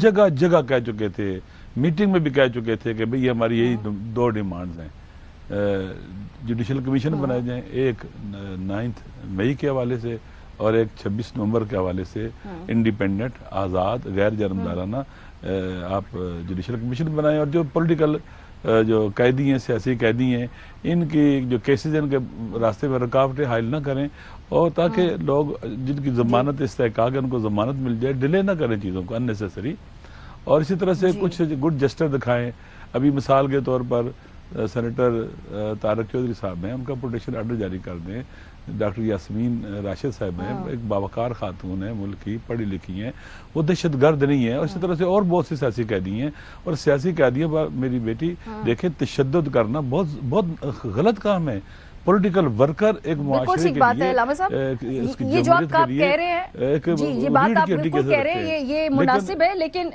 جگہ جگہ کہہ چکے تھے، میٹنگ میں بھی کہہ چکے تھے کہ بھئی ہماری یہی دو ڈیمانڈز ہیں، جوڈیشل کمیشن بنائے جائیں، ایک 9 مئی کے حوالے سے اور ایک 26 نومبر کے حوالے سے انڈیپینڈنٹ، آزاد، غیر جانبدارانہ آپ جوڈیشل کمیشن بنائیں، اور جو پولیٹیکل جو قیدی ہیں، سیاسی قیدی ہیں، ان کی جو کیسز ہیں ان کے راستے میں رکاوٹیں حائل نہ کریں، اور تاکہ لوگ جن کی ضمانت استحقاق ہے ان کو ضمانت مل جائے، ڈیلے نہ کریں چیزوں کو اننیسیسری، اور اسی طرح سے کچھ گڈ جسٹر دکھائیں۔ ابھی مثال کے طور پر سینیٹر طارق چودھری صاحب ہیں، ان کا پروٹیکشن آرڈر جاری کر دیں۔ ڈاکٹر یاسمین راشد صاحب ہیں، ایک باوقار خاتون ہیں، ملک کی، پڑھی لکھی ہیں، وہ دہشت گرد نہیں ہیں، اور اسی طرح سے اور بہت سے سیاسی قیدی ہیں، اور سیاسی قیدیوں پر میری بیٹی دیکھیں تشدد کرنا بہت غلط کام ہے۔ پولیٹیکل ورکر ایک معاشرے کے لیے، یہ جو آپ کہہ رہے ہیں، یہ بات آپ بالکل کہہ رہے ہیں، یہ مناسب ہے، لیکن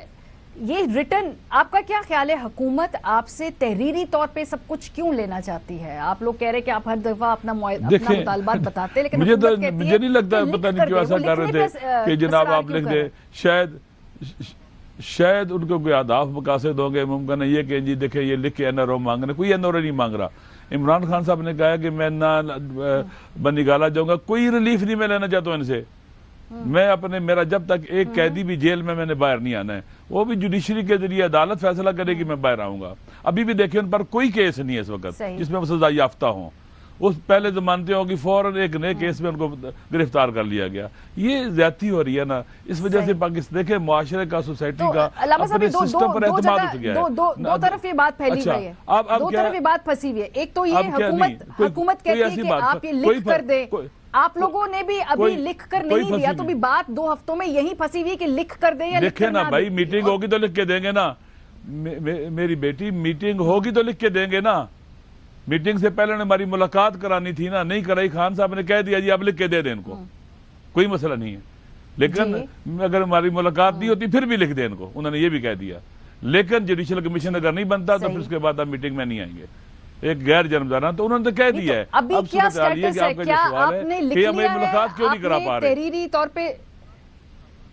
یہ ریٹرن آپ کا کیا خیال ہے؟ حکومت آپ سے تحریری طور پہ سب کچھ کیوں لینا چاہتی ہے؟ آپ لوگ کہہ رہے کہ آپ ہر دفعہ اپنا مطالبات بتاتے، لیکن مجھے نہیں لگتا، پتہ نہیں کیوں ایسا کر رہے تھے کہ جناب آپ لکھ دیں، شاید ان کو کوئی اہداف مقاصد ہوں گے، ممکن ہے یہ کہ جی دیکھیں یہ لکھ کے این آر او مانگ رہے، کوئی این آر او نہیں مانگ رہا۔ عمران خان صاحب نے کہا کہ میں نہ بنگالا جاؤں گا، کوئی ریلیف نہیں میں لینا چاہتا ہوں ان سے، میں میرا جب تک ایک قیدی بھی جیل میں نے باہر نہیں آنا ہے، وہ بھی جوڈیشری کے ذریعے عدالت فیصلہ کرے گی میں باہر آؤں گا۔ ابھی بھی دیکھیں ان پر کوئی کیس نہیں ہے اس وقت جس میں وہ سزا یافتہ ہوں، اس پہلے ضمانتیں ہوگی، فوراً ایک نئے کیس میں ان کو گرفتار کر لیا گیا۔ یہ زیادتی ہو رہی ہے نا، اس وجہ سے پاکستان دیکھیں معاشرے کا، سوسائٹی کا اپنے سسٹم پر اعتماد اٹھ گیا ہے۔ دو طرف یہ بات پھیلی ہوئی ہے، دو طرف یہ بات پھنسی ہوئی ہے۔ ایک تو یہ حکومت کہتی ہے کہ آپ یہ لکھ کر دیں، آپ لوگوں نے بھی ابھی لکھ کر نہیں دیا، تو بھی بات 2 ہفتوں میں یہی پھنسی ہوئی کہ لکھ کر دیں یا لکھ کر نہ دیں۔ نا بھائی، میٹنگ ہوگی تو لکھ کے دیں گے نا، میری بیٹی، میٹنگ ہوگی تو لکھ کے دیں گے نا۔ میٹنگ سے پہلے ہماری ملاقات کرانی تھی نا، نہیں کرائی، خان صاحب نے کہہ دیا جی آپ لکھ کے دے دیں ان کو، کوئی مسئلہ نہیں ہے، لیکن اگر ہماری ملاقات نہیں ہوتی پھر بھی لکھ دیں ان کو، انہوں نے یہ بھی کہہ دیا۔ لیکن جوڈیشل کمیشن اگر نہیں بنتا تو پھر اس کے بعد آپ میٹنگ میں نہیں آئیں گے، ایک غیر جانبدارانہ، تو انہوں نے کہہ دیا ہے۔ ابھی کیا سٹیٹس ہے؟ کیا آپ نے لکھ لیا ہے؟ ملاقات کیوں نہیں کرا پا رہے تحریری طور پہ؟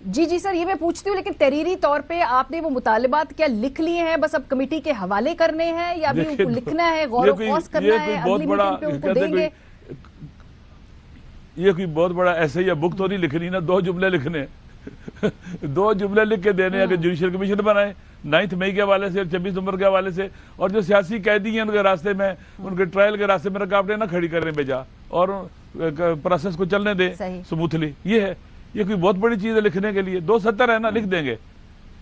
جی سر، یہ میں پوچھتی ہوں، لیکن تحریری طور پہ آپ نے وہ مطالبات کیا لکھ لیے ہیں، بس اب کمیٹی کے حوالے کرنے ہیں، یا ابھی ان کو لکھنا ہے، غور و خوض کرنا ہے، اگلی میٹنگ پہ ان کو دیں گے؟ یہ کوئی بہت بڑا ایسے یا بک تو نہیں لکھنی نا، 2 جملے لکھنے، 2 جملے لکھ کے دینے ہیں کہ جوڈیشل کمیشن بنائے 9 مئی کے حوالے سے اور 26 نومبر کے حوالے سے، اور جو سیاسی قیدی ہیں ان کے راستے میں، ان کے ٹرائل کے راستے میں رکاوٹیں نہ کھڑی کریں بجا، اور پروسیس کو چلنے دیں سموتھلی۔ یہ ہے، یہ کوئی بہت بڑی چیز ہے لکھنے کے لیے، 2 سطر ہے نا، لکھ دیں گے،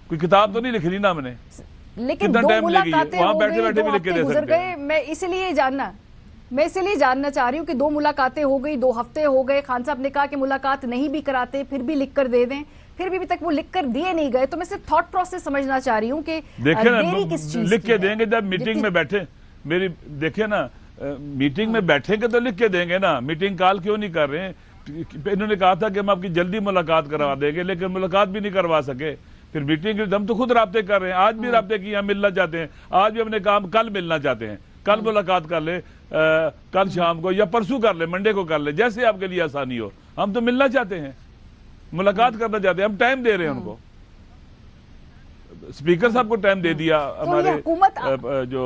کوئی کتاب تو نہیں لکھنی نا ہم نے، لیکن 2 ملاقاتیں ہو گئی، 2 ہفتے گزر گئے، میں اسی لیے جاننا چاہ رہی ہوں کہ 2 ملاقاتیں ہو گئی، 2 ہفتے ہو گئے، خان صاحب نے کہا کہ ملاقات نہیں بھی کراتے پھر بھی لکھ کر دے دیں، پھر بھی تک وہ لکھ کر دیے نہیں گئے، تو میں صرف تھاٹ پروسیس سمجھنا چاہ رہی ہوں کہ دیری کس چیز لکھ کے دیں گے جب میٹنگ میں بیٹھے، میری دیکھیں نا، میٹنگ میں بیٹھیں گے تو لکھ کے دیں گے نا، میٹنگ کال کیوں نہیں کر رہے ہیں؟ انہوں نے کہا تھا کہ ہم آپ کی جلدی ملاقات کروا دیں گے، لیکن ملاقات بھی نہیں کروا سکے، پھر میٹنگ ہم تو خود رابطے کر رہے ہیں، آج بھی رابطے کی، ہم ملنا چاہتے ہیں، آج بھی ہم نے کہا کل ملنا چاہتے ہیں، کل ملاقات کر لیں، کل شام کو یا پرسوں کر لیں، منڈے کو کر لیں، جیسے آپ کے لیے آسانی ہو، ہم تو ملنا چاہتے ہیں، ملاقات کرنا چاہتے ہیں، ہم ٹائم دے رہے ہیں ان کو، اسپیکر صاحب کو ٹائم دے دیا، ہمارے جو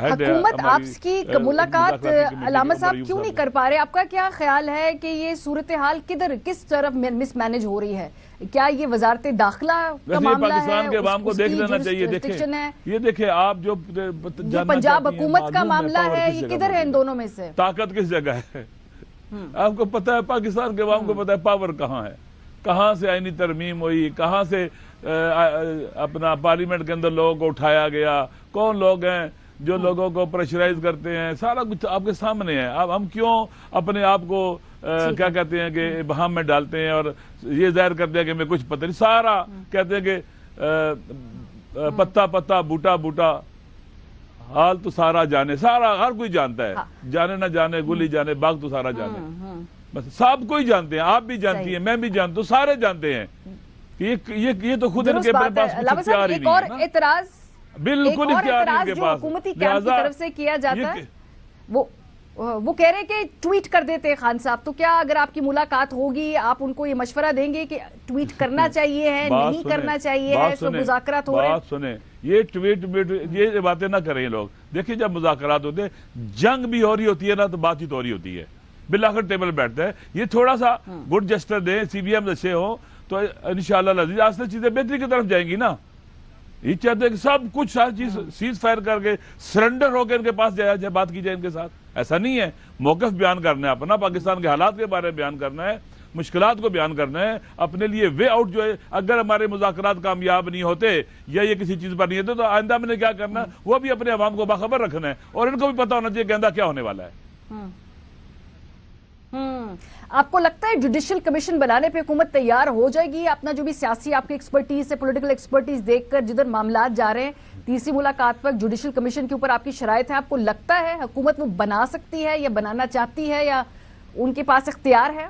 ہیڈ ہے حکومت آپ کی ملاقات علامہ صاحب کیوں نہیں کر پا رہے؟ آپ کا کیا خیال ہے کہ یہ صورتحال کس طرف مس مینج ہو رہی ہے؟ کیا یہ وزارت داخلہ کا معاملہ ہے؟ پاکستان کے عوام کو دیکھ لینا چاہیے، یہ دیکھیں آپ جو پنجاب حکومت کا معاملہ ہے، یہ کدھر ہے ان دونوں میں سے؟ طاقت کس جگہ ہے؟ آپ کو پتہ ہے، پاکستان کے عوام کو پتہ ہے پاور کہاں ہے، کہاں سے آئینی ترمیم ہوئی، کہاں سے اپنا پارلیمنٹ کے اندر لوگوں کو اٹھایا گیا، کون لوگ ہیں جو لوگوں کو پریشرائز کرتے ہیں، سارا کچھ آپ کے سامنے ہے۔ اب ہم کیوں اپنے آپ کو کیا کہتے ہیں کہ ابہام میں ڈالتے ہیں اور یہ ظاہر کرتے ہیں کہ میں کچھ پتہ نہیں، سارا کہتے ہیں کہ پتا پتا بوٹا بوٹا حال تو سارا جانے، سارا ہر کوئی جانتا ہے، جانے نہ جانے گلی جانے باغ تو سارا جانے، بس سب کوئی جانتے ہیں، آپ بھی جانتی ہیں، میں بھی جانتا ہوں، سارے جانتے ہیں، یہ تو خود ان کے پاس کچھ اختیار ہی نہیں ہے نا، بالکل اختیار نہیں ان کے پاس، حکومتی کیمپ کی طرف سے کیا جاتا ہے وہ کہہ رہے کہ ٹویٹ کر دیتے ہیں خان صاحب، تو کیا اگر آپ کی ملاقات ہوگی آپ ان کو یہ مشورہ دیں گے کہ ٹویٹ کرنا چاہیے ہے، نہیں کرنا چاہیے ہے، اس وقت مذاکرات ہو رہے ہیں؟ بات سنیں، یہ ٹویٹ یہ باتیں نہ کریں لوگ. دیکھیں جب مذاکرات ہوتے ہیں، جنگ بھی ہو رہی ہوتی ہے نا تو بات چیت ہو رہی ہوتی ہے، بالآخر ٹیبل بیٹھتا ہے. یہ تھوڑا سا گڈ جسٹر دیں، سی بی ایم اچھے ہوں تو انشاءاللہ العزیز آج چیزیں بہتری کی طرف جائیں گی نا. یہ چاہتے ہیں کہ سب کچھ ہر چیز سیز فائر کر کے سرنڈر ہو کے ان کے پاس جائے، بات کی جائے ان کے ساتھ. ایسا نہیں ہے، موقف بیان کرنا ہے اپنا، پاکستان کے حالات کے بارے میں بیان کرنا ہے، مشکلات کو بیان کرنا ہے، اپنے لیے وے آؤٹ جو ہے. اگر ہمارے مذاکرات کامیاب نہیں ہوتے یا یہ کسی چیز پر نہیں ہوتے تو آئندہ میں نے کیا کرنا ہے، وہ بھی اپنے عوام کو باخبر رکھنا ہے اور ان کو بھی پتا ہونا چاہیے کہ آئندہ کیا ہونے والا ہے. آپ کو لگتا ہے جوڈیشل کمیشن بنانے پہ حکومت تیار ہو جائے گی؟ اپنا جو بھی سیاسی آپ کی ایکسپرٹیز ہے، پولیٹیکل ایکسپرٹیز دیکھ کر جدھر معاملات جا رہے ہیں، تیسری ملاقات پر جوڈیشل کمیشن کے اوپر آپ کی شرائط ہے، آپ کو لگتا ہے حکومت وہ بنا سکتی ہے یا بنانا چاہتی ہے یا ان کے پاس اختیار ہے؟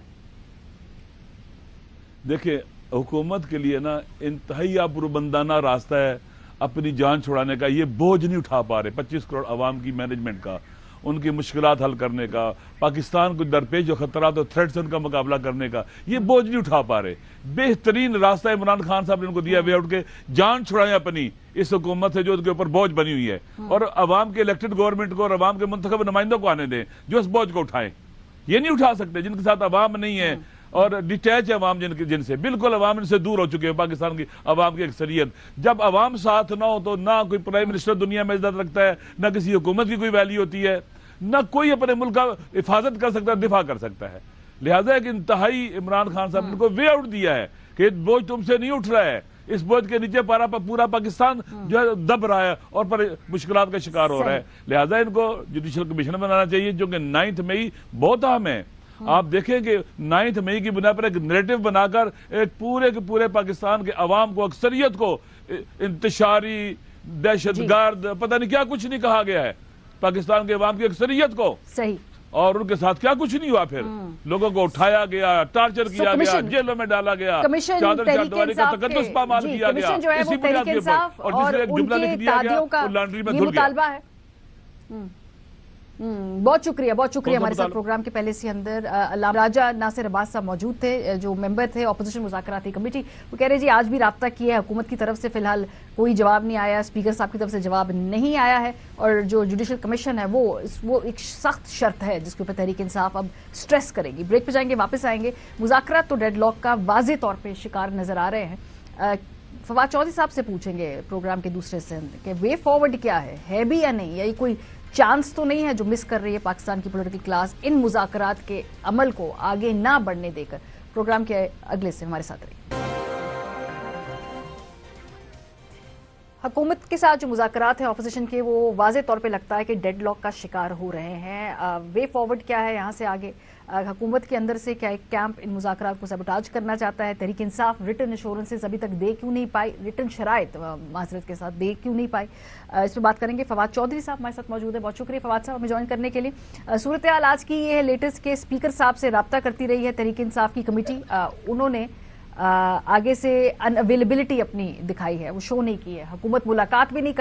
دیکھیں حکومت کے لیے نا انتہائی پربندانہ راستہ ہے اپنی جان چھڑانے کا. یہ بوجھ نہیں اٹھا پا رہے 25 کروڑ عوام کی مینجمنٹ کا، ان کی مشکلات حل کرنے کا، پاکستان کو درپیش جو خطرات اور تھریٹس ان کا مقابلہ کرنے کا، یہ بوجھ نہیں اٹھا پا رہے. بہترین راستہ عمران خان صاحب نے ان کو دیا، وے آؤٹ کے جان چھڑائیں اپنی اس حکومت سے جو ان کے اوپر بوجھ بنی ہوئی ہے، اور عوام کے الیکٹڈ گورنمنٹ کو اور عوام کے منتخب نمائندوں کو آنے دیں جو اس بوجھ کو اٹھائیں. یہ نہیں اٹھا سکتے جن کے ساتھ عوام نہیں ہے اور ڈیٹیچ ہے عوام جن سے بالکل عوام ان سے دور ہو چکے ہیں. پاکستان کی عوام کی اکثریت، جب عوام ساتھ نہ ہو تو نہ کوئی پرائم منسٹر دنیا میں عزت رکھتا ہے، نہ کسی حکومت کی کوئی ویلیو ہوتی ہے، نہ کوئی اپنے ملک کا حفاظت کر سکتا ہے، دفاع کر سکتا ہے. لہٰذا ایک انتہائی عمران خان صاحب نے کو وے آؤٹ دیا ہے کہ بوجھ تم سے نہیں اٹھ رہا ہے، اس بوجھ کے نیچے پورا پاکستان جو ہے دب رہا ہے اور پر مشکلات کا شکار ہو رہا ہے. لہٰذا ان کو جوڈیشل کمیشن بنانا چاہیے جو کہ 9 مئی بہت اہم ہے. آپ دیکھیں کہ 9 مئی کی بنا پر ایک نیریٹو بنا کر ایک پورے کے پورے پاکستان کے عوام کو، اکثریت کو انتشاری، دہشت گرد، پتہ نہیں کیا کچھ نہیں کہا گیا ہے پاکستان کے عوام کی اکثریت کو. صحیح. اور ان کے ساتھ کیا کچھ نہیں ہوا، پھر لوگوں کو اٹھایا گیا، ٹارچر کیا گیا، جیلوں میں ڈالا گیا، چادر چاردواری کا تقدس پامال کیا گیا، اسی بنیاد کے اوپر. اور دوسرے ایک جملہ لکھ دیا گیا وہ لانڈری میں دھل گیا. بہت شکریہ ہمارے ساتھ پروگرام کے پہلے سے اندر علامہ راجہ ناصر عباس صاحب موجود تھے جو ممبر تھے اپوزیشن مذاکراتی کمیٹی. وہ کہہ رہے جی آج بھی رابطہ کیا ہے، حکومت کی طرف سے فی الحال کوئی جواب نہیں آیا، اسپیکر صاحب کی طرف سے جواب نہیں آیا ہے، اور جو جوڈیشل کمیشن ہے وہ ایک سخت شرط ہے جس کے اوپر تحریک انصاف اب سٹریس کرے گی. بریک پہ جائیں گے، واپس آئیں گے. مذاکرات تو ڈیڈ لاک کا واضح طور پہ شکار نظر آ رہے ہیں. فواد چودھری صاحب سے پوچھیں گے پروگرام کے دوسرے سے کہ وے فارورڈ کیا ہے بھی یا نہیں، یا کوئی چانس تو نہیں ہے جو مس کر رہی ہے پاکستان کی پولیٹیکل کلاس ان مذاکرات کے عمل کو آگے نہ بڑھنے دے کر. پروگرام کے اگلے سے ہمارے ساتھ رہی. حکومت کے ساتھ جو مذاکرات ہیں اپوزیشن کے، وہ واضح طور پہ لگتا ہے کہ ڈیڈ لاک کا شکار ہو رہے ہیں. وے فارورڈ کیا ہے یہاں سے آگے؟ حکومت کے اندر سے کیا ایک کیمپ ان مذاکرات کو سیبوٹاج کرنا چاہتا ہے؟ تحریک انصاف ریٹن ایشورنسز ابھی تک دے کیوں نہیں پائی، ریٹن شرائط معذرت کے ساتھ دے کیوں نہیں پائی؟ اس پہ بات کریں گے. فواد چودھری صاحب ہمارے ساتھ موجود ہیں. بہت شکریہ فواد صاحب ہمیں جوائن کرنے کے لیے. صورتحال آج کی یہ ہے لیٹسٹ کہ اسپیکر صاحب سے رابطہ کرتی رہی ہے تحریک انصاف کی کمیٹی. انہوں نے آگے سے ان اویلیبلٹی اپنی دکھائی ہے، وہ شو نہیں کی ہے. حکومت ملاقات بھی نہیں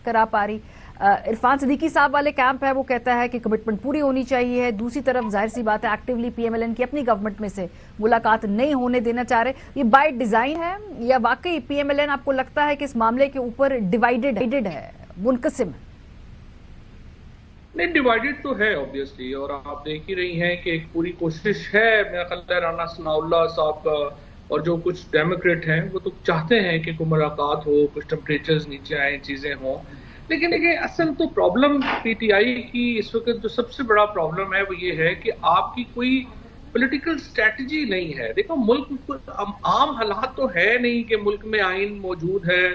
کرا پا رہی. عرفان صدیقی صاحب والے کیمپ ہے وہ کہتا ہے کہ کمٹمنٹ پوری ہونی چاہیے. دوسری طرف ظاہر سی بات ہے actually P M L N کی اپنی گورنمنٹ میں سے ملاقات نہیں ہونے دینا چاہ رہے. یہ بائی ڈیزائن ہے یا واقعی پی ایم ایل این آپ کو لگتا ہے کہ اس معاملے کے اوپر ڈیوائیڈڈ ہے، منقسم ہے؟ نہیں، ڈیوائیڈڈ تو ہے obviously، اور آپ دیکھ ہی رہی ہیں کہ ایک پوری کوشش ہے میرا خیال ہے رانا ثناء اللہ صاحب کا اور جو کچھ ڈیموکریٹ ہیں وہ تو چاہتے ہیں کہ کوئی ملاقات ہو، کچھ ٹمپریچرز نیچے آئیں، چیزیں ہوں. لیکن دیکھیں اصل تو پرابلم پی ٹی آئی کی اس وقت جو سب سے بڑا پرابلم ہے وہ یہ ہے کہ آپ کی کوئی پولیٹیکل اسٹریٹجی نہیں ہے. دیکھو ملک عام حالات تو ہے نہیں کہ ملک میں آئین موجود ہے،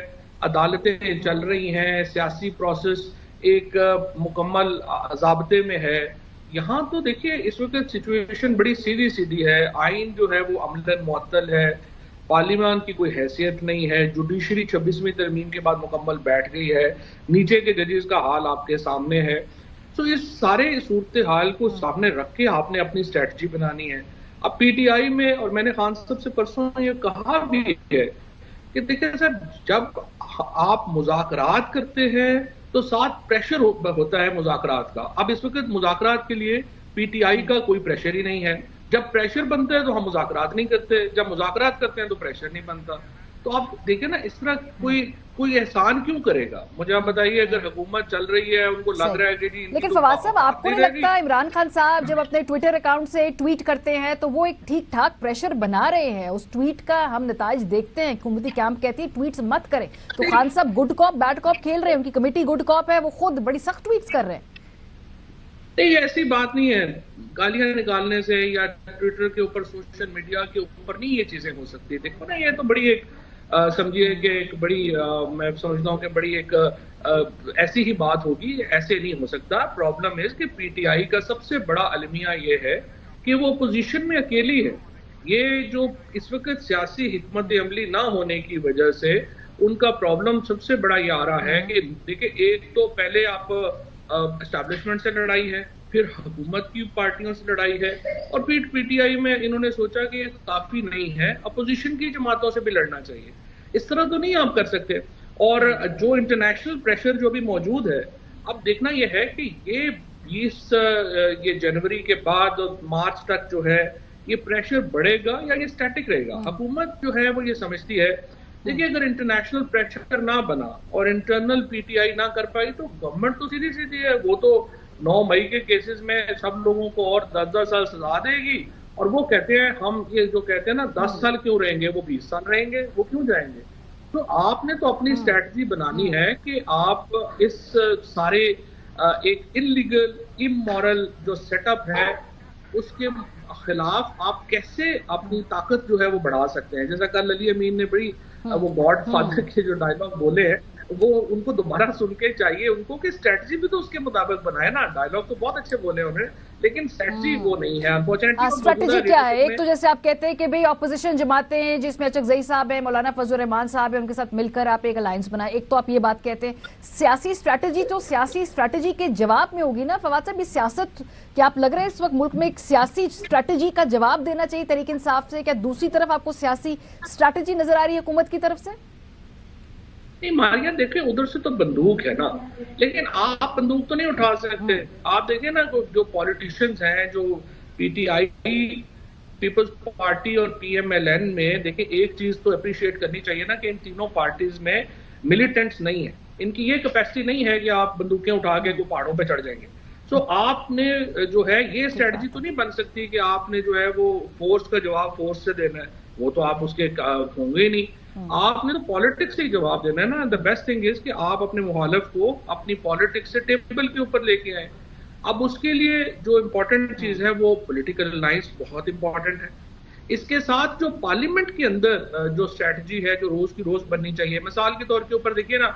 عدالتیں چل رہی ہیں، سیاسی پروسیس ایک مکمل ضابطے میں ہے. یہاں تو دیکھیے اس وقت سچویشن بڑی سیدھی ہے. آئین جو ہے وہ عملاً معطل ہے، پارلیمان کی کوئی حیثیت نہیں ہے، جوڈیشری 26ویں ترمیم کے بعد مکمل بیٹھ گئی ہے، نیچے کے ججز کا حال آپ کے سامنے ہے. تو اس سارے صورتحال کو سامنے رکھ کے آپ نے اپنی اسٹریٹجی بنانی ہے. اب پی ٹی آئی میں، اور میں نے خان صاحب سے پرسوں یہ کہا بھی ہے کہ دیکھیں سر، جب آپ مذاکرات کرتے ہیں تو ساتھ پریشر ہوتا ہے مذاکرات کا. اب اس وقت مذاکرات کے لیے پی ٹی آئی کا کوئی پریشر ہی نہیں ہے. جب پریشر بنتا ہے تو ہم مذاکرات نہیں کرتے, جب مذاکرات کرتے ہیں تو پریشر نہیں بنتا. تو آپ دیکھیں نا, اس طرح کوئی احسان کیوں کرے گا؟ مجھے آپ بتائیے, اگر حکومت چل رہی ہے, ان کو لگ رہا ہے کہ جی. لیکن فواد صاحب, آپ کو نہیں لگتا عمران خان صاحب جب اپنے ٹویٹر اکاؤنٹ سے ٹویٹ کرتے ہیں تو وہ ایک ٹھیک ٹھاک پریشر بنا رہے ہیں؟ اس ٹویٹ کا ہم نتائج دیکھتے ہیں, حکومتی کیمپ کہتی ہے ٹویٹس مت کریں, تو خان صاحب گڈ کاپ بیڈ کاپ کھیل رہے ہیں, ان کی کمیٹی گڈ کاپ ہے, وہ خود بڑی سخت ٹویٹس کر رہے ہیں. نہیں, ایسی بات نہیں ہے. گالیاں نکالنے سے یا ٹویٹر کے اوپر, سوشل میڈیا کے اوپر نہیں یہ چیزیں ہو سکتی. دیکھو نا, یہ تو بڑی ایک سمجھیے کہ ایک بڑی, میں سمجھتا ہوں کہ بڑی ایک ایسی ہی بات ہوگی. ایسے نہیں ہو سکتا. پرابلم ہے کہ پی ٹی آئی کا سب سے بڑا المیہ یہ ہے کہ وہ اپوزیشن میں اکیلی ہے. یہ جو اس وقت سیاسی حکمت عملی نہ ہونے کی وجہ سے ان کا پرابلم سب سے بڑا یہ آ رہا ہے کہ دیکھیں, ایک تو پہلے آپ اسٹیبلشمنٹ سے لڑائی ہے, پھر حکومت کی پارٹیوں سے لڑائی ہے, اور پھر پی ٹی آئی میں انہوں نے سوچا کہ یہ کافی نہیں ہے, اپوزیشن کی جماعتوں سے بھی لڑنا چاہیے. اس طرح تو نہیں آپ کر سکتے. اور جو انٹرنیشنل پریشر جو بھی موجود ہے, اب دیکھنا یہ ہے کہ یہ جنوری کے بعد مارچ تک جو ہے یہ پریشر بڑھے گا یا یہ سٹیٹک رہے گا. حکومت جو ہے وہ یہ سمجھتی ہے, دیکھیں اگر انٹرنیشنل پریشر نہ بنا اور انٹرنل پی ٹی آئی نہ کر پائی تو گورنمنٹ تو سیدھی سیدھی ہے, وہ تو 9 مئی کے کیسز میں سب لوگوں کو اور 10 سال سزا دے گی. اور وہ کہتے ہیں, ہم یہ جو کہتے ہیں نا 10 سال کیوں رہیں گے, وہ 20 سال رہیں گے, وہ کیوں جائیں گے. تو آپ نے تو اپنی اسٹریٹجی بنانی ہے کہ آپ اس سارے ایک انلیگل امورل جو سیٹ اپ ہے اس کے خلاف آپ کیسے اپنی طاقت جو ہے وہ بڑھا سکتے ہیں. جیسا کل علی امین نے بڑی وہ گاڈ فادر کے جو ڈائلاگ بولے ہیں, وہ ان کو دوبارہ سن کے چاہیے ان کو کہ اسٹریٹجی بھی تو اس کے مطابق بنائے نا. ڈائلاگ تو بہت اچھے بولے انہوں نے, لیکن اسٹریٹجی وہ نہیں ہے. اسٹریٹجی کیا ہے؟ ایک تو جیسے آپ کہتے ہیں کہ بھئی اپوزیشن جماعتیں ہیں جس میں اچک زئی صاحب ہیں, مولانا فضل الرحمان صاحب ہیں, ان کے ساتھ مل کر آپ ایک الائنس بنائیں. ایک تو آپ یہ بات کہتے ہیں سیاسی اسٹریٹجی, تو سیاسی اسٹریٹجی کے جواب میں ہوگی نا فواد صاحب یہ سیاست. کیا آپ لگ رہے ہیں اس وقت ملک میں ایک سیاسی اسٹریٹجی کا جواب دینا چاہیے تحریک انصاف سے؟ کیا دوسری طرف آپ کو سیاسی اسٹریٹجی نظر آ رہی ہے حکومت کی طرف سے؟ نہیں ماریا, دیکھیں ادھر سے تو بندوق ہے نا, لیکن آپ بندوق تو نہیں اٹھا سکتے. آپ دیکھیں نا جو پولیٹیشنز ہیں, جو P T I, Peoples Party اور پی ایم ایل این میں, دیکھیں ایک چیز تو اپریشیٹ کرنی چاہیے نا کہ ان تینوں پارٹیز میں ملیٹنٹس نہیں ہیں. ان کی یہ کیپیسٹی نہیں ہے کہ آپ بندوقیں اٹھا کے کوئی پہاڑوں پہ چڑھ جائیں گے. سو آپ نے جو ہے یہ اسٹریٹجی تو نہیں بن سکتی کہ آپ نے جو ہے وہ فورس کا جواب فورس سے دینا ہے, وہ تو آپ اس کے ہوں گے ہی نہیں. آپ نے تو پالیٹکس سے ہی جواب دینا ہے نا. دا بیسٹ تھنگ از کہ آپ اپنے مخالف کو اپنی پالیٹکس سے ٹیبل کے اوپر لے کے آئیں. اب اس کے لیے جو امپورٹنٹ چیز ہے وہ پولیٹیکل الائنس بہت امپورٹنٹ ہے. اس کے ساتھ جو پارلیمنٹ کے اندر جو اسٹریٹجی ہے جو روز کی روز بننی چاہیے. مثال کے طور کے اوپر دیکھیے نا,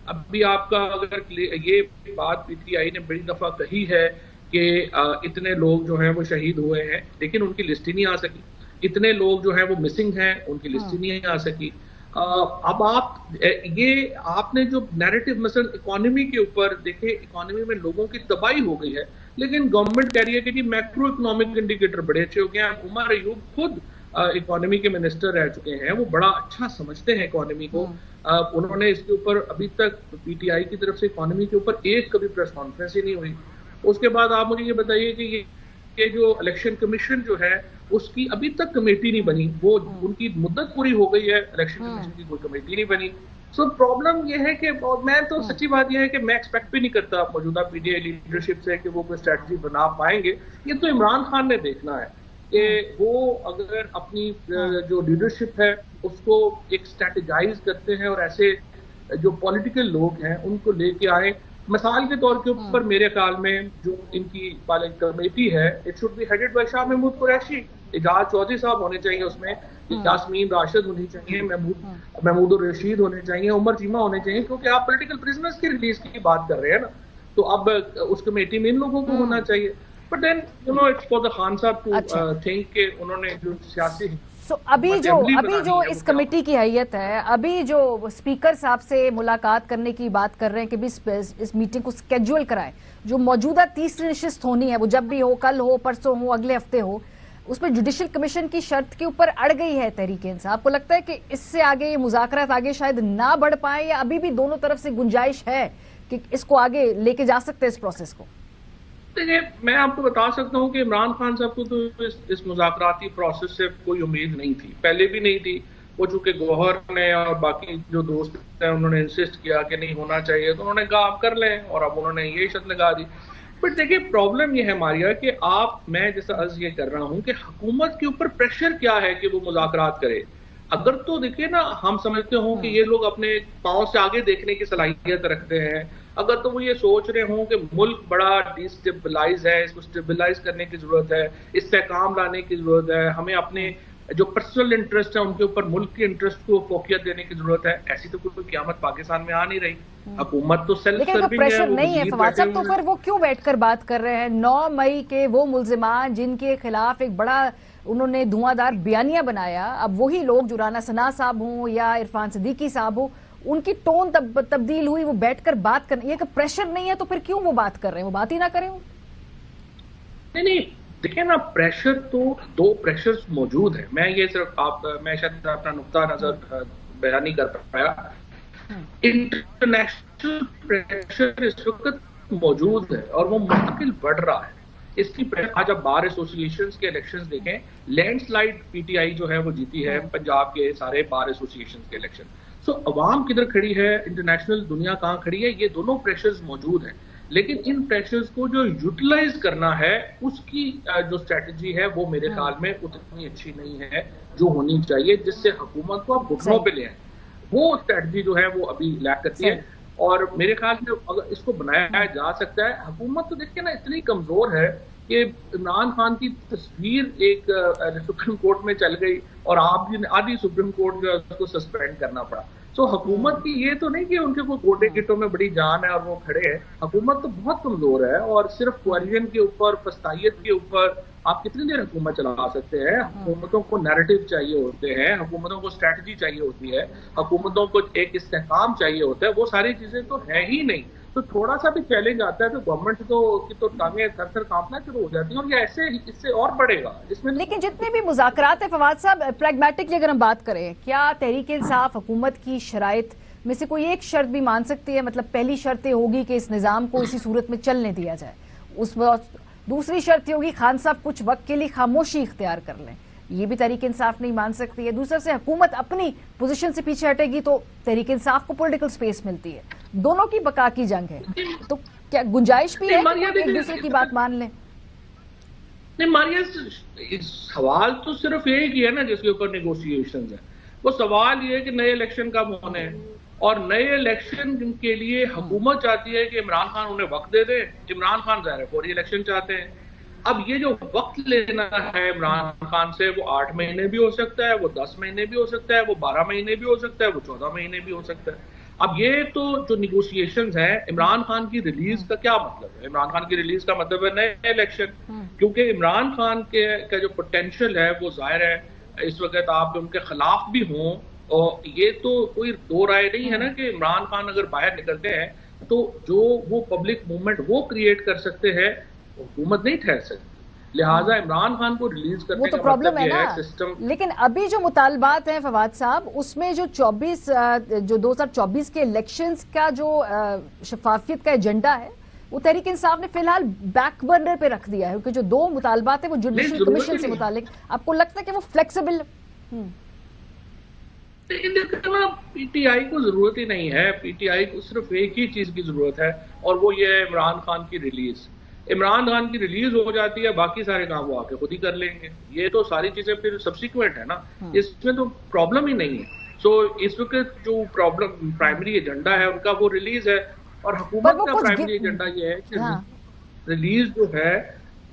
ابھی آپ کا اگر یہ بات پی ٹی آئی نے بڑی دفعہ کہی ہے کہ اتنے لوگ جو ہیں وہ شہید ہوئے ہیں, لیکن ان کی لسٹ ہی نہیں آ سکی. اتنے لوگ جو ہیں وہ مسنگ ہیں, ان کی لسٹ ہی نہیں آ سکی. اب آپ نے جو نیریٹو مثلا اکانومی کے اوپر دیکھیں, اکانومی میں لوگوں کی تباہی ہو گئی ہے, لیکن گورنمنٹ کہہ رہی ہے کہ جی میکرو اکنامک انڈیکیٹر بڑے اچھے ہو گئے ہیں. عمر ایوب خود اکانومی کے منسٹر رہ چکے ہیں, وہ بڑا اچھا سمجھتے ہیں اکانومی کو. انہوں نے اس کے اوپر ابھی تک پی ٹی آئی کی طرف سے اکانومی کے اوپر ایک کبھی پریس کانفرنس ہی نہیں ہوئی. اس کے بعد آپ مجھے یہ بتائیے کہ یہ جو الیکشن کمیشن جو ہے اس کی ابھی تک کمیٹی نہیں بنی. وہ ان کی مدت پوری ہو گئی ہے, الیکشن کمیشن کی کوئی کمیٹی نہیں بنی. سو پرابلم یہ ہے کہ میں تو سچی بات یہ ہے کہ میں ایکسپیکٹ بھی نہیں کرتا موجودہ پی ٹی آئی لیڈرشپ سے کہ وہ کوئی اسٹریٹجی بنا پائیں گے. یہ تو عمران خان نے دیکھنا ہے کہ وہ اگر اپنی جو لیڈرشپ ہے اس کو ایک اسٹریٹجائز کرتے ہیں اور ایسے جو پولیٹیکل لوگ ہیں ان کو لے کے آئیں. مثال کے طور کے اوپر میرے خیال میں جو ان کی کمیٹی ہے, it should be headed by Shah Mahmood Qureshi. Ijaz Chaudhry صاحب ہونے چاہیے اس میں, یاسمین راشد ہونی چاہیے, محمود الرشید ہونے چاہیے, عمر چیمہ ہونے چاہیے, کیونکہ آپ پولیٹیکل پرزنرز کی ریلیز کی بات کر رہے ہیں نا. تو اب اس کمیٹی میں ان لوگوں کو ہونا چاہیے. But then it's for the Khan Sahab to think کہ انہوں نے جو سیاسی ابھی جو اس کمیٹی کی حیثیت ہے, ابھی جو اسپیکر صاحب سے ملاقات کرنے کی بات کر رہے ہیں کہ اس میٹنگ کو اسکیڈول کرائیں, جو موجودہ تیسری نشست ہونی ہے وہ جب بھی ہو, کل ہو, پرسوں ہو, اگلے ہفتے ہو, اس میں جوڈیشل کمیشن کی شرط کے اوپر اڑ گئی ہے تحریک انصاف. آپ کو لگتا ہے کہ اس سے آگے یہ مذاکرات آگے شاید نہ بڑھ پائیں, یا ابھی بھی دونوں طرف سے گنجائش ہے کہ اس کو آگے لے کے جا سکتے ہیں اس پروسیس کو؟ دیکھیے میں آپ کو بتا سکتا ہوں کہ عمران خان صاحب کو تو اس مذاکراتی پروسیس سے کوئی امید نہیں تھی، پہلے بھی نہیں تھی. وہ چونکہ گوہر نے اور باقی جو دوست ہیں انہوں نے انسسٹ کیا کہ نہیں ہونا چاہیے، تو انہوں نے کہا آپ کر لیں، اور اب انہوں نے یہ شرط لگا دی. بٹ دیکھیے پرابلم یہ ہے ماریا کہ میں جیسا عرض یہ کر رہا ہوں کہ حکومت کے اوپر پریشر کیا ہے کہ وہ مذاکرات کرے. اگر تو دیکھیے نا ہم سمجھتے ہوں کہ یہ لوگ اپنے پاؤں سے آگے دیکھنے کی صلاحیت رکھتے ہیں، اگر تو وہ یہ سوچ رہے ہوں کہ ملک بڑا ڈیسٹیبلائز ہے، اس کو اسٹیبلائز کرنے کی ضرورت ہے، استحکام لانے کی ضرورت ہے، ہمیں اپنے جو پرسنل انٹرسٹ ہیں ان کے اوپر ملک کے انٹرسٹ کو فوقیت دینے کی ضرورت ہے، ایسی تو کوئی قیامت پاکستان میں آ نہیں رہی. حکومت تو سیلف سرونگ ہے. پریشر نہیں ہے فواد صاحب، تو پھر وہ کیوں بیٹھ کر بات کر رہے ہیں؟ 9 مئی کے وہ ملزمان جن کے خلاف ایک بڑا انہوں نے دھواں دار بیانیہ بنایا، اب وہی لوگ جو رانا ثنا صاحب ہوں یا عرفان صدیقی صاحب ہوں، ان کی ٹون تبدیل ہوئی، وہ بیٹھ کر بات کرنے. یہ کہ پریشر نہیں ہے تو پھر کیوں وہ بات کر رہے ہیں؟ وہ بات ہی نہ کریں. نہیں دیکھیں نا، پریشر تو 2 پریشرز موجود ہیں. میں یہ صرف میں شاید اپنا نقطہ نظر بیان نہیں کر پایا. انٹرنیشنل پریشر اس وقت موجود ہے اور وہ مستقل بڑھ رہا ہے. اس کی آج آپ بار ایسوسی ایشنز کے الیکشنز دیکھیں، landslide P T I جو ہے وہ جیتی ہے پنجاب کے سارے بار ایسوسی ایشنز کے الیکشن. سو عوام کدھر کھڑی ہے، انٹرنیشنل دنیا کہاں کھڑی ہے، یہ دونوں پریشرز موجود ہیں. لیکن ان پریشرز کو جو یوٹیلائز کرنا ہے اس کی جو اسٹریٹجی ہے وہ میرے خیال میں اتنی اچھی نہیں ہے جو ہونی چاہیے، جس سے حکومت کو آپ گھٹنوں پہ لے آئیں. وہ اسٹریٹجی جو ہے وہ ابھی لیک کرتی ہے، اور میرے خیال میں اگر اس کو بنایا جا سکتا ہے. حکومت تو دیکھیں نا اتنی کمزور ہے کہ عمران خان کی تصویر ایک سپریم کورٹ میں چل گئی اور آدھی سپریم کورٹ جو ہے اس کو سسپینڈ کرنا پڑا. سو حکومت کی یہ تو نہیں کہ ان کے کوئی گوڈے گٹوں میں بڑی جان ہے اور وہ کھڑے ہیں. حکومت تو بہت کمزور ہے، اور صرف کوالین کے اوپر، فسطائیت کے اوپر آپ کتنی دیر حکومت چلا سکتے ہیں؟ حکومتوں کو نیریٹو چاہیے ہوتے ہیں، حکومتوں کو اسٹریٹجی چاہیے ہوتی ہے، حکومتوں کو ایک استحکام چاہیے ہوتا ہے. وہ ساری چیزیں تو ہے ہی نہیں. تو تھوڑا سا بھی چیلنج آتا ہے تو گورنمنٹ کی تو ٹانگیں تھر تھر کانپنا شروع ہو جاتی ہیں، اور یہ ایسے اس سے اور بڑھے گا اس میں. لیکن جتنے بھی مذاکرات ہیں فواد صاحب، پریگمیٹکلی اگر ہم بات کریں، کیا تحریک انصاف حکومت کی شرائط میں سے کوئی ایک شرط بھی مان سکتی ہے؟ مطلب پہلی شرط یہ ہوگی کہ اس نظام کو اسی صورت میں چلنے دیا جائے، اس دوسری شرط یہ ہوگی خان صاحب کچھ وقت کے لیے خاموشی اختیار کر لیں، یہ بھی تحریک انصاف نہیں مان سکتی ہے. دوسرے سے حکومت اپنی پوزیشن سے پیچھے ہٹے گی تو تحریک انصاف کو پولیٹیکل سپیس ملتی ہے. دونوں کی بقا کی جنگ ہے، تو کیا گنجائش بھی ہے کہ ایک دوسرے کی بات مان لیں؟ نہیں ماریا، سوال تو صرف ایک ہی ہے نا جس کے اوپر نیگوشیشنز ہیں. وہ سوال یہ ہے کہ نئے الیکشن کب ہونے ہیں، اور نئے الیکشن کے لیے حکومت چاہتی ہے کہ عمران خان انہیں وقت دے دے. عمران خان ظاہر ہے فوری الیکشن چاہتے ہیں. اب یہ جو وقت لینا ہے عمران خان سے، وہ 8 مہینے بھی ہو سکتا ہے، وہ 10 مہینے بھی ہو سکتا ہے، وہ 12 مہینے بھی ہو سکتا ہے، وہ 14 مہینے بھی ہو سکتا ہے. اب یہ تو جو نیگوشیشنز ہیں، عمران خان کی ریلیز کا کیا مطلب ہے؟ عمران خان کی ریلیز کا مطلب ہے نئے الیکشن، کیونکہ عمران خان کا جو پوٹینشیل ہے وہ ظاہر ہے اس وقت آپ ان کے خلاف بھی ہوں، اور یہ تو کوئی دو رائے نہیں ہے نا کہ عمران خان اگر باہر نکلتے ہیں تو جو وہ پبلک موومنٹ وہ کریٹ کر سکتے ہیں، حکومت نہیں ٹھہر سکتی. لہٰذا عمران خان کو ریلیز کرنے کا مطلب یہ ہے سسٹم. لیکن ابھی جو مطالبات ہیں فواد صاحب، اس میں جو 2024 کے الیکشنز کا جو شفافیت کا ایجنڈا ہے وہ تحریک انصاف نے فی الحال بیک برنر پہ رکھ دیا ہے، کیونکہ جو 2 مطالبات ہیں وہ جوڈیشل کمیشن سے متعلق. آپ کو لگتا ہے کہ وہ فلیکسیبل؟ لیکن پی ٹی آئی کو ضرورت ہی نہیں ہے. پی ٹی آئی کو صرف ایک ہی چیز کی ضرورت ہے، اور وہ یہ ہے عمران خان کی ریلیز. عمران خان کی ریلیز ہو جاتی ہے، باقی سارے کام وہ آ کے خود ہی کر لیں گے. یہ تو ساری چیزیں پھر سبسیکوینٹ ہے نا، اس میں تو پرابلم ہی نہیں ہے. سو اس وقت جو پرابلم پرائمری ایجنڈا ہے ان کا وہ ریلیز ہے، اور حکومت کا پرائمری ایجنڈا یہ ہے کہ ریلیز جو ہے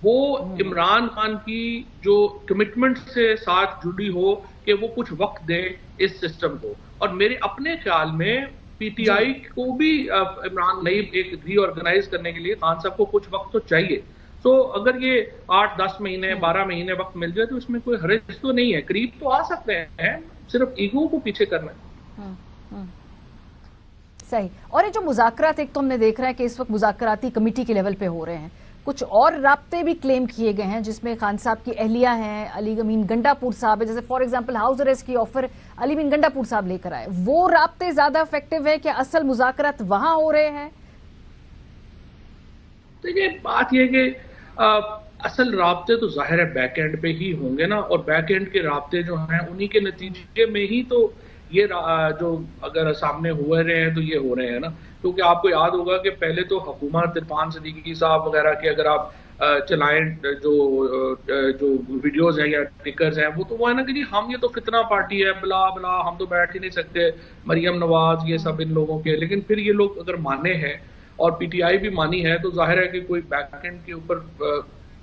وہ عمران خان کی جو کمٹمنٹ سے ساتھ جڑی ہو کہ وہ کچھ وقت دے اس سسٹم کو. اور میرے اپنے خیال میں پی ٹی آئی کو بھی عمران نئی ایک ری آرگنائز کرنے کے لیے خان صاحب کو کچھ وقت تو چاہیے. تو اگر یہ 8-10 مہینے 12 مہینے وقت مل جائے تو اس میں کوئی حرج تو نہیں ہے. قریب تو آ سکتے ہیں، صرف ایگو کو پیچھے کرنا ہے. صحیح. اور یہ جو مذاکرات، ایک تو ہم نے دیکھ رہا ہے کہ اس وقت مذاکراتی کمیٹی کے لیول پہ ہو رہے ہیں، کچھ اور رابطے بھی کلیم کیے گئے ہیں جس میں خان صاحب کی اہلیہ ہیں، علی امین گنڈا پور صاحب ہے، جیسے فار ایگزامپل ہاؤس اریسٹ کی آفر علی امین گنڈا پور صاحب لے کر آئے. وہ رابطے زیادہ افیکٹو ہے کہ اصل مذاکرات وہاں ہو رہے ہیں دیکھیے بات یہ کہ اصل رابطے تو ظاہر ہے بیک اینڈ پہ ہی ہوں گے نا، اور بیک اینڈ کے رابطے جو ہیں انہی کے نتیجے میں ہی تو یہ جو اگر سامنے ہوئے رہے ہیں تو یہ ہو رہے ہیں نا. کیونکہ آپ کو یاد ہوگا کہ پہلے تو حکومت عرفان صدیقی صاحب وغیرہ کے اگر آپ چلائیں جو ویڈیوز ہیں یا ٹکرز ہیں وہ ہے نا کہ جی ہم یہ تو فتنہ پارٹی ہے بلا بلا، ہم تو بیٹھ ہی نہیں سکتے، مریم نواز یہ سب ان لوگوں کے. لیکن پھر یہ لوگ اگر مانے ہیں اور پی ٹی آئی بھی مانی ہے تو ظاہر ہے کہ کوئی بیک اینڈ کے اوپر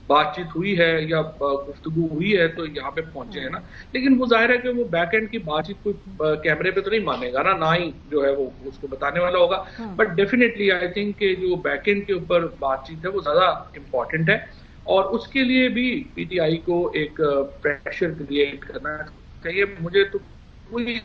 بات چیت ہوئی ہے یا گفتگو ہوئی ہے تو یہاں پہ پہنچے ہیں نا. لیکن وہ ظاہر ہے کہ وہ بیک اینڈ کی بات چیت کوئی کیمرے پہ تو نہیں مانے گا نا، نہ ہی جو ہے وہ اس کو بتانے والا ہوگا. بٹ ڈیفینیٹلی آئی تھنک کہ جو بیک اینڈ کے اوپر بات چیت ہے وہ زیادہ امپورٹنٹ ہے، اور اس کے لیے بھی پی ٹی آئی کو ایک پریشر کریٹ کرنا چاہیے. مجھے تو کوئی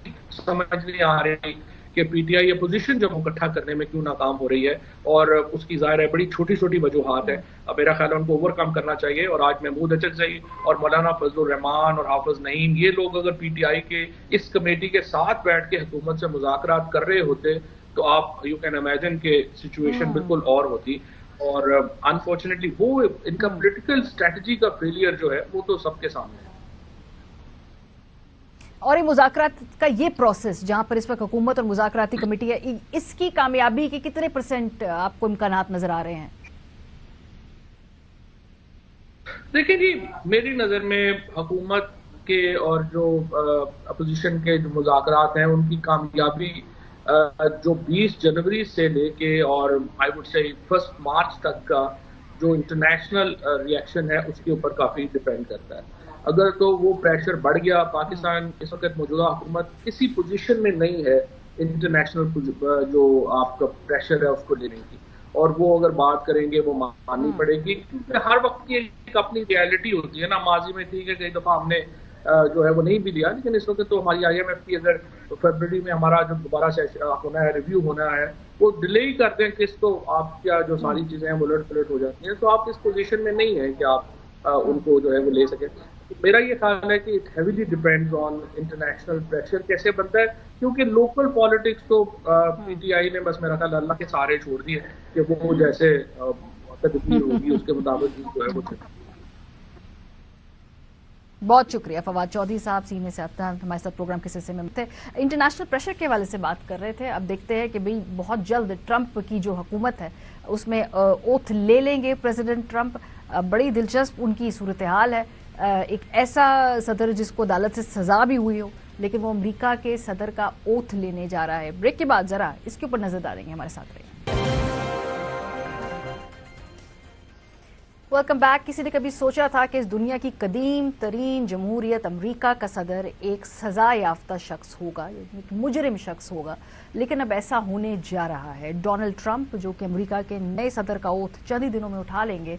سمجھ نہیں آ رہی کہ پی ٹی آئی اپوزیشن جب اکٹھا کرنے میں کیوں ناکام ہو رہی ہے، اور اس کی ظاہر ہے بڑی چھوٹی چھوٹی وجوہات ہیں. اب میرا خیال ہے ان کو اوور کم کرنا چاہیے، اور آج محمود اچکزئی اور مولانا فضل الرحمان اور حافظ نعیم یہ لوگ اگر پی ٹی آئی کے اس کمیٹی کے ساتھ بیٹھ کے حکومت سے مذاکرات کر رہے ہوتے تو آپ یو کین امیجن کہ سچویشن بالکل اور ہوتی. اور انفارچونیٹلی وہ ان کا پولیٹیکل اسٹریٹجی کا فیلئر جو ہے وہ تو سب کے سامنے ہے. اور یہ مذاکرات کا یہ پروسیس جہاں پر اس وقت حکومت اور مذاکراتی کمیٹی ہے، اس کی کامیابی کے کتنے % آپ کو امکانات نظر آ رہے ہیں؟ دیکھیں جی میری نظر میں حکومت کے اور جو اپوزیشن کے جو مذاکرات ہیں ان کی کامیابی جو 20 جنوری سے لے کے اور آئی وڈ سے 1 مارچ تک کا جو انٹرنیشنل ریئیکشن ہے اس کے اوپر کافی ڈیپینڈ کرتا ہے. اگر تو وہ پریشر بڑھ گیا، پاکستان اس وقت موجودہ حکومت کسی پوزیشن میں نہیں ہے انٹرنیشنل جو آپ کا پریشر ہے اس کو لینے کی، اور وہ اگر بات کریں گے وہ ماننی پڑے گی، کیونکہ ہر وقت کی ایک اپنی ریالٹی ہوتی ہے نا. ماضی میں ٹھیک ہے کئی دفعہ ہم نے جو ہے وہ نہیں بھی لیا، لیکن اس وقت تو ہماری آئی ایم ایف کی اگر فروری میں ہمارا جو دوبارہ ہونا ہے ریویو ہونا ہے وہ ڈیلے ہی کرتے ہیں کس تو آپ کیا جو ساری چیزیں ہیں وہ الٹ پلٹ ہو جاتی ہیں. تو آپ اس پوزیشن میں نہیں ہیں کہ آپ ان کو جو ہے وہ لے سکیں. میرا یہ خیال ہے کہ it heavily depends on international pressure کیسے بنتا ہے، کیونکہ لوکل پالیٹکس تو پی ٹی آئی نے بس میرا خیال اللہ کے سہارے چھوڑ دیے کہ وہ جیسے تدبیر ہوگی اس کے مطابق جو ہے وہ. بہت شکریہ فواد چودھری صاحب، سینے سے ہمارے ساتھ پروگرام کے سلسلے میں تھے. انٹرنیشنل پریشر کے حوالے سے بات کر رہے تھے. اب دیکھتے ہیں کہ بھئی بہت جلد ٹرمپ کی جو حکومت ہے اس میں اوتھ لے لیں گے پریزیڈنٹ ٹرمپ. بڑی دلچسپ ان کی صورتحال ہے. ایک ایسا صدر جس کو عدالت سے سزا بھی ہوئی ہو لیکن وہ امریکہ کے صدر کا اوتھ لینے جا رہا ہے. بریک کے بعد ذرا اس کے اوپر نظر ڈالیں گے، ہمارے ساتھ رہیے. Welcome back. کسی نے کبھی سوچا تھا کہ اس دنیا کی قدیم ترین جمہوریت امریکہ کا صدر ایک سزا یافتہ شخص ہوگا، ایک مجرم شخص ہوگا؟ لیکن اب ایسا ہونے جا رہا ہے. ڈونلڈ ٹرمپ جو کہ امریکہ کے نئے صدر کا اوتھ چند ہی دنوں میں اٹھا لیں گے،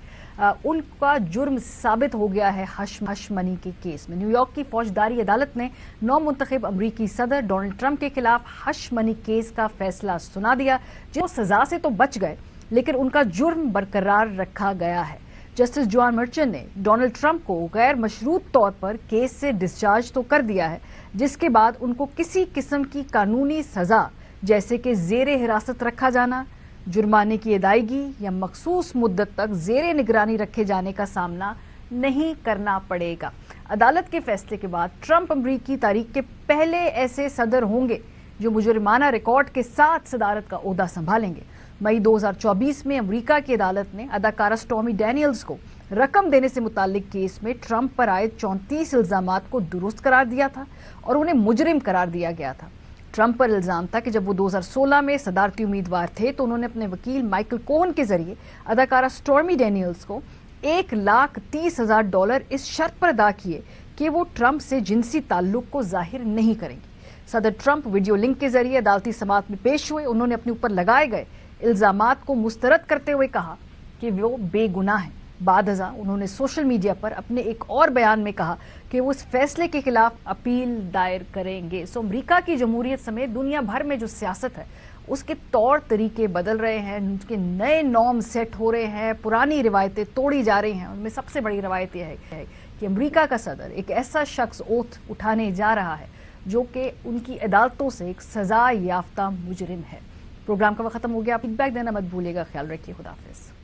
ان کا جرم ثابت ہو گیا ہے ہش منی کے کیس میں. نیو یارک کی فوجداری عدالت نے نو منتخب امریکی صدر ڈونلڈ ٹرمپ کے خلاف ہش منی کیس کا فیصلہ سنا دیا. جو سزا سے تو بچ گئے لیکن ان کا جرم برقرار رکھا گیا ہے. جسٹس جان مرچنٹ نے ڈونلڈ ٹرمپ کو غیر مشروط طور پر کیس سے ڈسچارج تو کر دیا ہے، جس کے بعد ان کو کسی قسم کی قانونی سزا جیسے کہ زیر حراست رکھا جانا، جرمانے کی ادائیگی یا مخصوص مدت تک زیر نگرانی رکھے جانے کا سامنا نہیں کرنا پڑے گا. عدالت کے فیصلے کے بعد ٹرمپ امریکی تاریخ کے پہلے ایسے صدر ہوں گے جو مجرمانہ ریکارڈ کے ساتھ صدارت کا عہدہ سنبھالیں گے. مئی 2024 میں امریکہ کی عدالت نے اداکارہ سٹارمی ڈینیلز کو رقم دینے سے متعلق کیس میں ٹرمپ پر عائد 34 الزامات کو درست قرار دیا تھا اور انہیں مجرم قرار دیا گیا تھا. ٹرمپ پر الزام تھا کہ جب وہ 2016 میں صدارتی امیدوار تھے تو انہوں نے اپنے وکیل مائیکل کوہن کے ذریعے اداکارہ سٹارمی ڈینیلز کو $1,30,000 اس شرط پر ادا کیے کہ وہ ٹرمپ سے جنسی تعلق کو ظاہر نہیں کریں گے. صدر ٹرمپ ویڈیو لنک کے ذریعے عدالتی سماعت میں پیش ہوئے. انہوں نے اپنے اوپر لگائے گئے الزامات کو مسترد کرتے ہوئے کہا کہ وہ بے گناہ ہیں. بعد ازاں انہوں نے سوشل میڈیا پر اپنے ایک اور بیان میں کہا کہ وہ اس فیصلے کے خلاف اپیل دائر کریں گے. امریکہ کی جمہوریت سمیت دنیا بھر میں جو سیاست ہے اس کے طور طریقے بدل رہے ہیں، اس کے نئے نارم سیٹ ہو رہے ہیں، پرانی روایتیں توڑی جا رہی ہیں. ان میں سب سے بڑی روایت یہ ہے کہ امریکہ کا صدر ایک ایسا شخص اوتھ اٹھانے جا رہا ہے جو کہ ان کی عدالتوں سے ایک سزا یافتہ مجرم ہے. پروگرام کا وقت ختم ہو گیا. فیڈ بیک دینا مت بھولیے گا. خیال رکھیے. خدا حافظ.